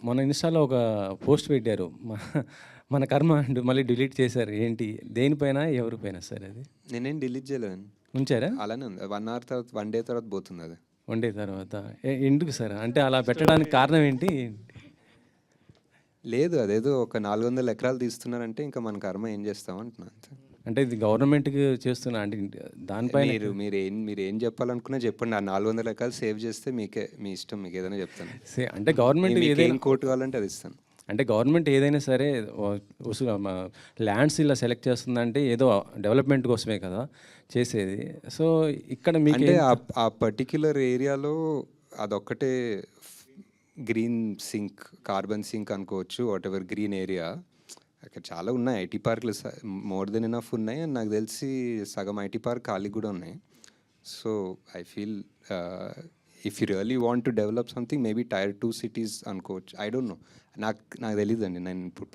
మొన్న ఇన్‌స్టాలో ఒక పోస్ట్ పెట్టారు. మన కర్మ అంటూ మళ్ళీ డిలీట్ చేశారు. ఏంటి? దేనిపైన? ఎవరిపైన సార్ అది? నేనేం డిలీట్ చేయలేదండి. ఉంచారా? అలానే ఉంది. 1 అవర్ తర్వాత 1 డే తర్వాత పోతుంది అది. వన్ డే తర్వాత. ఎందుకు సార్? అంటే అలా పెట్టడానికి కారణం ఏంటి? లేదు, అదేదో ఒక 400 ఎకరాలు తీస్తున్నారంటే ఇంకా మన కర్మ ఏం చేస్తాం అంటున్నా అంతే. అంటే ఇది గవర్నమెంట్‌కి చేస్తున్నా అంటే దానిపైన మీరేం చెప్పాలనుకున్నా చెప్పండి. ఆ 400 ఎకరాలు సేవ్ చేస్తే మీకే, మీ ఇష్టం, మీకు ఏదైనా చెప్తాను. అంటే గవర్నమెంట్ ఏదైనా కోర్టు కావాలంటే అది ఇస్తాను. అంటే గవర్నమెంట్ ఏదైనా సరే ల్యాండ్స్ ఇలా సెలెక్ట్ చేస్తుందంటే ఏదో డెవలప్మెంట్ కోసమే కదా చేసేది. సో ఇక్కడ మీకు అంటే ఆ పర్టిక్యులర్ ఏరియాలో అదొక్కటే గ్రీన్ సింక్, కార్బన్ సింక్ అనుకోవచ్చు, వాట్ ఎవర్ గ్రీన్ ఏరియా. అక్కడ చాలా ఉన్నాయి ఐటీ పార్కులు, మోర్ దెన్ ఎనఫ్ ఉన్నాయి. అండ్ నాకు తెలిసి సగం ఐటీ పార్క్ ఖాళీ కూడా ఉన్నాయి. So I feel if you really want to develop something maybe Tier 2 cities అనుకోవచ్చు. ఐ డోంట్ నో, నాకు తెలియదండి. నేను ఇప్పుడు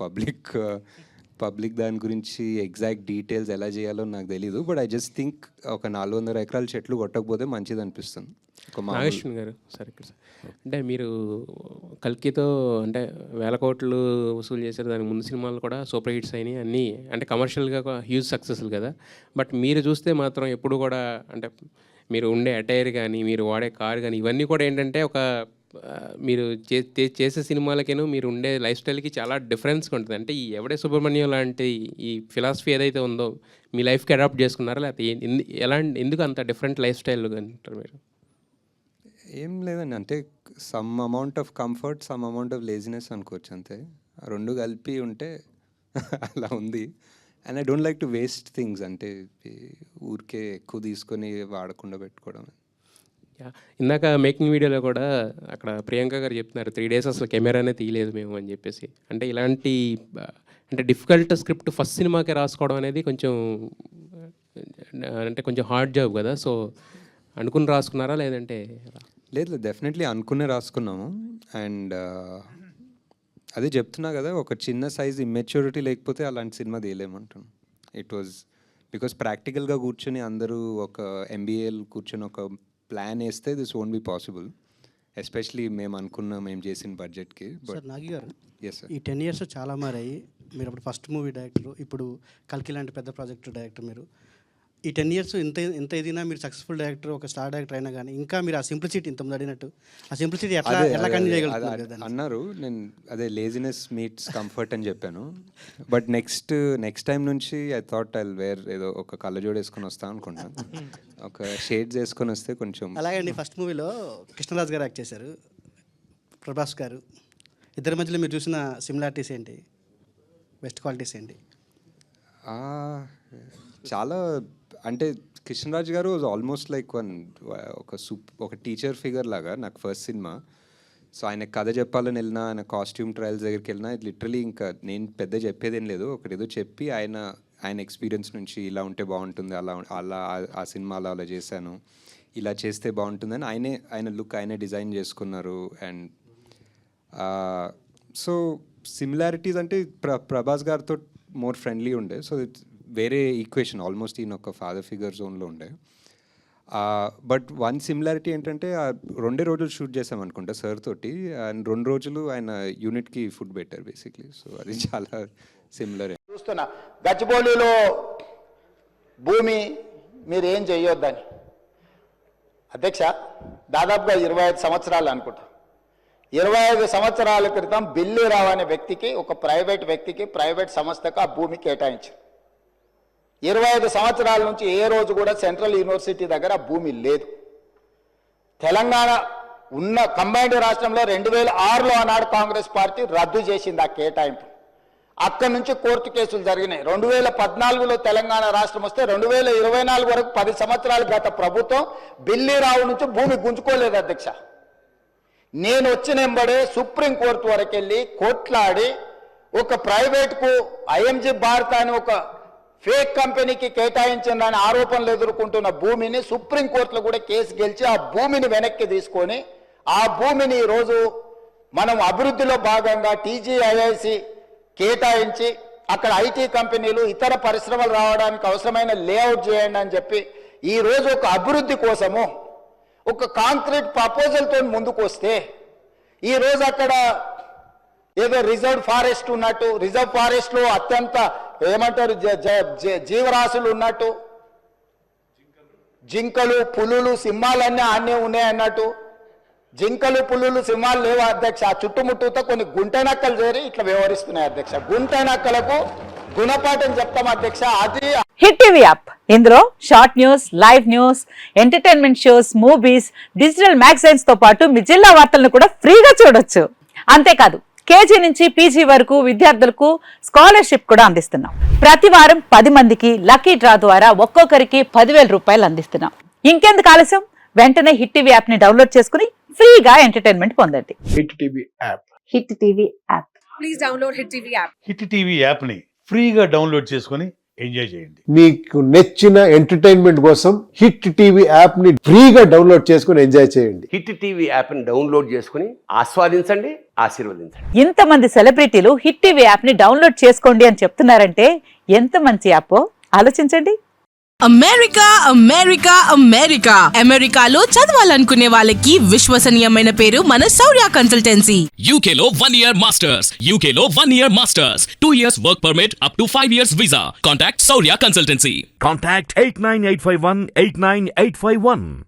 పబ్లిక్ దాని గురించి ఎగ్జాక్ట్ డీటెయిల్స్ ఎలా చేయాలో నాకు తెలీదు. బట్ ఐ జస్ట్ థింక్ ఒక 400 ఎకరాల చెట్లు కొట్టకపోతే మంచిది అనిపిస్తుంది. నాగేశ్వరన్ గారు సార్, ఇక్కడ సార్ అంటే మీరు కల్కితో అంటే 1000 కోట్లు వసూలు చేశారు. దానికి ముందు సినిమాలు కూడా సూపర్ హిట్స్ అయినాయి అన్నీ, అంటే కమర్షియల్గా హ్యూజ్ సక్సెస్లు కదా. బట్ మీరు చూస్తే మాత్రం ఎప్పుడు కూడా అంటే మీరు ఉండే అటైర్ కానీ, మీరు వాడే కార్ కానీ, ఇవన్నీ కూడా ఏంటంటే ఒక మీరు చేసే సినిమాలకేను మీరు ఉండే లైఫ్ స్టైల్కి చాలా డిఫరెన్స్గా ఉంటుంది. అంటే ఈ ఎవడే సుబ్రహ్మణ్యం లాంటి ఈ ఫిలాసఫీ ఏదైతే ఉందో మీ లైఫ్కి అడాప్ట్ చేసుకున్నారా, లేకపోతే ఎందుకు అంత డిఫరెంట్ లైఫ్ స్టైల్ అంటారు మీరు? ఏం లేదండి, అంటే some amount of comfort, some amount of laziness అనుకోవచ్చు అంతే. ఆ రెండు కలిపి ఉంటే అలా ఉంది. And I don't like to waste things, అంటే ఊరికే ఎక్కువ తీసుకొని వాడకుండా పెట్టుకోవడం. ఇందాక మేకింగ్ వీడియోలో కూడా అక్కడ ప్రియాంక గారు చెప్తున్నారు 3 days అసలు కెమెరానే తీయలేదు మేము అని చెప్పేసి. అంటే ఇలాంటి అంటే డిఫికల్ట్ స్క్రిప్ట్ ఫస్ట్ సినిమాకే రాసుకోవడం అనేది కొంచెం అంటే కొంచెం హార్డ్ జాబ్ కదా. సో అనుకుని రాసుకున్నారా లేదంటే? లేదు, డెఫినెట్లీ అనుకునే రాసుకున్నాము. అండ్ అదే చెప్తున్నా కదా, ఒక చిన్న సైజ్ ఇమ్మెచ్యూరిటీ లేకపోతే అలాంటి సినిమా తీయలేమంటాను. ఇట్ వాజ్ బికాస్ ప్రాక్టికల్గా కూర్చొని అందరూ ఒక ఎంబీఏలు కూర్చొని ఒక ప్లాన్ వేస్తే this won't be possible, especially మేము చేసిన బడ్జెట్కి. సార్ నాగి గారు, ఎస్ సార్, ఈ 10 years చాలా మారాయి. మీరు అప్పుడు ఫస్ట్ మూవీ డైరెక్టర్, ఇప్పుడు కల్కి లాంటి పెద్ద ప్రాజెక్టు డైరెక్టర్. మీరు ఈ 10 years ఎంత ఎదిగినా మీరు సక్సెస్ఫుల్ డైరెక్టర్, ఒక స్టార్ డైరెక్టర్ అయినా కానీ ఇంకా మీరు ఆ సింప్లిసిటీ ఇంతమంది అడిగినట్టు ఆ సింప్లిసిటీ ఎలా కంటిన్యూ చేయగలుగుతారు అన్నారు. నేను అదే లేజినెస్ మీట్స్ కంఫర్ట్ అని చెప్పాను. బట్ నెక్స్ట్ టైం నుంచి ఐ థాట్ ఐ వేర్ ఏదో ఒక కళ్ళజోడు వేసుకొని వస్తాను అనుకుంటాను, ఒక షేడ్స్ వేసుకొని వస్తే కొంచెం. అలాగే ఫస్ట్ మూవీలో కృష్ణరాజు గారు యాక్ట్ చేశారు, ప్రభాస్ గారు. ఇద్దరి మధ్యలో మీరు చూసిన సిమిలారిటీస్ ఏంటి, బెస్ట్ క్వాలిటీస్ ఏంటి? చాలా, అంటే కృష్ణరాజ్ గారు వాజ్ ఆల్మోస్ట్ లైక్ ఒక టీచర్ ఫిగర్ లాగా నాకు ఫస్ట్ సినిమా. సో ఆయన కథ చెప్పాలని వెళ్ళినా, ఆయన కాస్ట్యూమ్ ట్రయల్స్ దగ్గరికి వెళ్ళినా, లిటరలీ ఇంకా నేను పెద్ద చెప్పేదేం లేదు, ఒకటేదో చెప్పి ఆయన ఎక్స్పీరియన్స్ నుంచి ఇలా ఉంటే బాగుంటుంది, అలా ఆ సినిమాలో అలా చేశాను, ఇలా చేస్తే బాగుంటుందని ఆయన లుక్ ఆయనే డిజైన్ చేసుకున్నారు. అండ్ సో సిమిలారిటీస్ అంటే ప్రభాస్ గారితో మోర్ ఫ్రెండ్లీ ఉండే. సో వేరే ఈక్వేషన్, ఆల్మోస్ట్ ఈయన ఒక ఫాదర్ ఫిగర్ జోన్లో ఉండే. బట్ వన్ సిమిలారిటీ ఏంటంటే 2 రోజులు షూట్ చేసాం అనుకుంటా సార్ తోటి, అండ్ 2 రోజులు ఆయన యూనిట్కి ఫుడ్ పెట్టారు బేసిక్లీ. సో అది చాలా సిమిలర్. చూస్తున్నా గచ్చిబౌలిలో భూమి మీరు ఏం చేయొద్దని. అధ్యక్ష, దాదాపుగా 25 సంవత్సరాలు అనుకుంటా, 25 సంవత్సరాల క్రితం బిల్లీరావు అనే వ్యక్తికి, ఒక ప్రైవేట్ వ్యక్తికి, ప్రైవేట్ సంస్థకు ఆ భూమి కేటాయించారు. 25 సంవత్సరాల నుంచి ఏ రోజు కూడా సెంట్రల్ యూనివర్సిటీ దగ్గర భూమి లేదు. తెలంగాణ ఉన్న కంబైన్డ్ రాష్ట్రంలో 2006లో ఆనాడు కాంగ్రెస్ పార్టీ రద్దు చేసింది ఆ కేటాయింపు. అక్కడి నుంచి కోర్టు కేసులు జరిగినాయి. 2014లో తెలంగాణ రాష్ట్రం వస్తే 2024 వరకు 10 సంవత్సరాలు గత ప్రభుత్వం బిల్లీరావు నుంచి భూమి గుంజుకోలేదు అధ్యక్ష. నేను వచ్చినంబడే సుప్రీంకోర్టు వరకు వెళ్ళి కొట్లాడి ఒక ప్రైవేట్కు ఐఎంజీ భారత్ అని ఒక ఫేక్ కంపెనీకి కేటాయించిందని ఆరోపణలు ఎదుర్కొంటున్న భూమిని సుప్రీంకోర్టులో కూడా కేసు గెలిచి ఆ భూమిని వెనక్కి తీసుకొని ఆ భూమిని ఈరోజు మనం అభివృద్ధిలో భాగంగా టీజీఐఐసి కేటాయించి అక్కడ ఐటీ కంపెనీలు, ఇతర పరిశ్రమలు రావడానికి అవసరమైన లేఅవుట్ చేయండి అని చెప్పి ఈరోజు ఒక అభివృద్ధి కోసము ఒక కాంక్రీట్ ప్రపోజల్తో ముందుకు వస్తే ఈరోజు అక్కడ ఏదో రిజర్వ్ ఫారెస్ట్ ఉన్నట్టు, రిజర్వ్ ఫారెస్ట్లో అత్యంత ఏమంటారు జీవరాశులు ఉన్నట్టు, జింకలు పులులు సింహాలన్నీ ఆనే ఉన్నాయి అన్నట్టు. జింకలు పులులు సింహాలు లేవు అధ్యక్ష. చుట్టుముట్టుతో కొన్ని గుంటెనక్కలు చేరి ఇట్లా వ్యవహరిస్తున్నాయి అధ్యక్ష. గుంటెనక్కలకు గుణపాఠం చెప్తాం అధ్యక్ష. అది హిట్ టీవీ యాప్, ఇందులో short news, live news, entertainment shows, movies, digital magazines తో పాటు మీ జిల్లా వార్తలను కూడా ఫ్రీగా చూడొచ్చు. అంతేకాదు కేజీ నుంచి పీజీ వరకు విద్యార్థులకు స్కాలర్షిప్ కూడా అందిస్తున్నాం. ప్రతి వారం 10 మందికి లక్కీ డ్రా ద్వారా ఒక్కొక్కరికి 10,000 రూపాయలు అందిస్తున్నాం. ఇంకెందుకు ఆలస్యం, వెంటనే హిట్ టీవీ యాప్ ని డౌన్లోడ్ చేసుకుని ఫ్రీగా ఎంటర్టైన్మెంట్ పొందండి. Hit TV app. Hit TV app. Please download Hit TV app. Hit TV యాప్ని ఫ్రీగా డౌన్లోడ్ చేసుకొని ఎంజాయ్ చేయండి. మీకు నచ్చిన ఎంటర్టైన్మెంట్ కోసం హిట్ టీవీ యాప్ ని ఫ్రీగా డౌన్లోడ్ చేసుకుని ఎంజాయ్ చేయండి. హిట్ టీవీ యాప్ని డౌన్లోడ్ చేసుకుని ఆస్వాదించండి, ఆశీర్వదించండి. ఇంతమంది సెలబ్రిటీలు హిట్ టీవీ యాప్ ని డౌన్లోడ్ చేసుకోండి అని చెప్తున్నారంటే ఎంత మంచి యాప్ ఆలోచించండి. అమెరికా అమెరికా అమెరికా అమెరికాలో చదవాలనుకునే వాళ్ళకి విశ్వసనీయమైన పేరు మన శౌర్య కన్సల్టెన్సీ. UK లో 1 year masters. UK లో 1 year masters. 2 years work permit up to 5 years visa. Contact Saurya Consultancy. Contact 89851 89851.